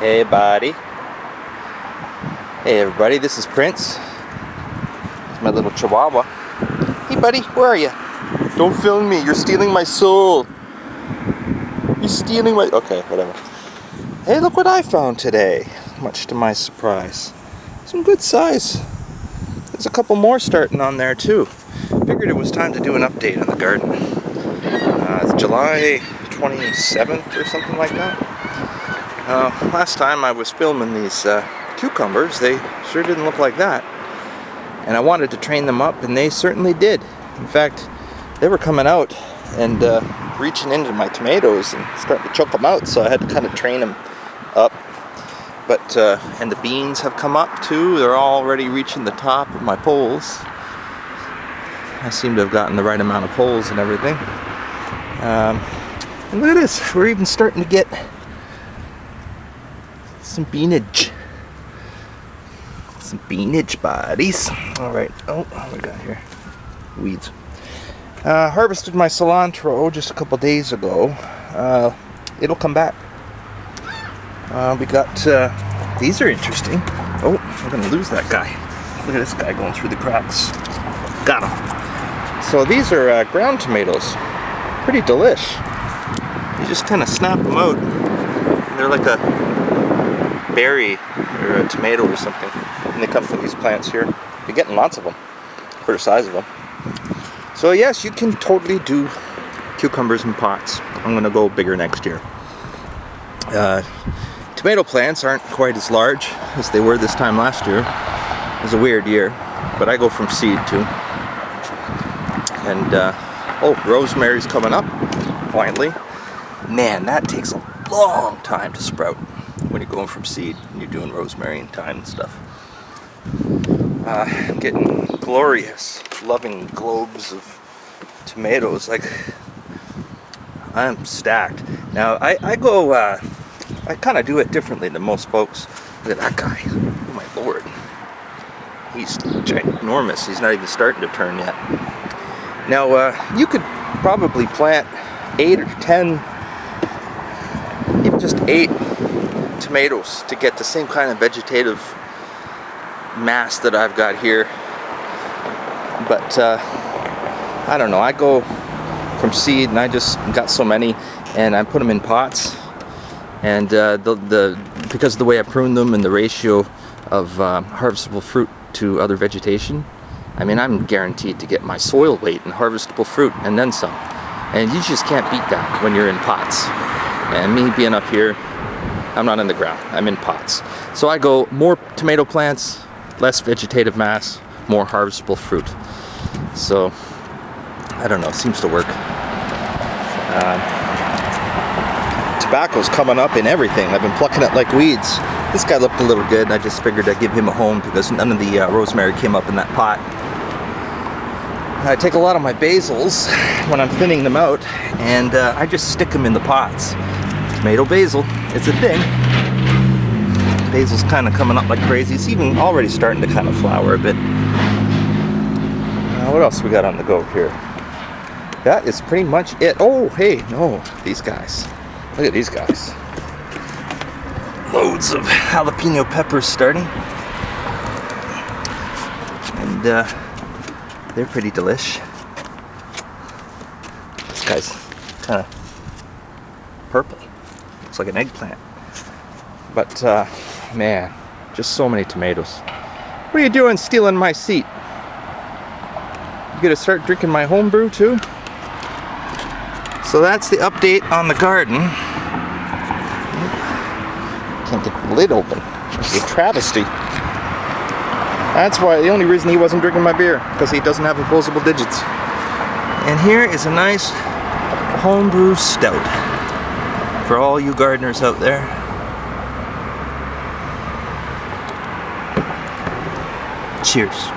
Hey buddy. Hey everybody, this is Prince. It's my little chihuahua. Hey buddy, where are you? Don't film me, you're stealing my soul. You're stealing my... Okay, whatever. Hey, look what I found today. Much to my surprise. Some good size. There's a couple more starting on there too. Figured it was time to do an update on the garden. It's July 27th or something like that. Last time I was filming these cucumbers, they sure didn't look like that. And I wanted to train them up, and they certainly did. In fact, they were coming out and reaching into my tomatoes and starting to choke them out, so I had to kind of train them up. But, and the beans have come up too. They're already reaching the top of my poles. I seem to have gotten the right amount of poles and everything. And look at this, we're even starting to get some beanage. Some beanage buddies. Alright, oh, what we got here? Weeds. Harvested my cilantro just a couple days ago. It'll come back. We got, these are interesting. Oh, I'm gonna lose that guy. Look at this guy going through the cracks. Got him. So these are ground tomatoes. Pretty delish. You just kind of snap them out. They're like a berry or a tomato or something. And they come from these plants here. You're getting lots of them for the size of them. So yes, you can totally do cucumbers in pots. I'm gonna go bigger next year. Tomato plants aren't quite as large as they were this time last year. It was a weird year, but I go from seed too. And oh, rosemary's coming up finally. Man, that takes a long time to sprout when you're going from seed and you're doing rosemary and thyme and stuff. I'm getting glorious, loving globes of tomatoes. Like, I'm stacked. Now, I go, I kind of do it differently than most folks. Look at that guy. Oh my lord. He's ginormous. He's not even starting to turn yet. Now, you could probably plant 8 or 10, even just 8 tomatoes to get the same kind of vegetative mass that I've got here. But I don't know, I go from seed and I just got so many and I put them in pots, and because of the way I prune them and the ratio of harvestable fruit to other vegetation, I mean, I'm guaranteed to get my soil weight in harvestable fruit and then some. And you just can't beat that when you're in pots. And me being up here, I'm not in the ground, I'm in pots. So I go more tomato plants, less vegetative mass, more harvestable fruit. So, I don't know, it seems to work. Tobacco's coming up in everything. I've been plucking it like weeds. This guy looked a little good. I just figured I'd give him a home because none of the rosemary came up in that pot. I take a lot of my basils when I'm thinning them out, and I just stick them in the pots. Tomato basil, it's a thing. Basil's kind of coming up like crazy. It's even already starting to kind of flower a bit. What else we got on the go here? That is pretty much it. Oh, hey, no, these guys. Look at these guys. Loads of jalapeno peppers starting. And they're pretty delish. This guy's kind of purple. Looks like an eggplant. But, man, just so many tomatoes. What are you doing stealing my seat? You gonna start drinking my homebrew too? So that's the update on the garden. Can't get the lid open. It's a travesty. That's why, the only reason he wasn't drinking my beer, because he doesn't have opposable digits. And here is a nice homebrew stout for all you gardeners out there. Cheers.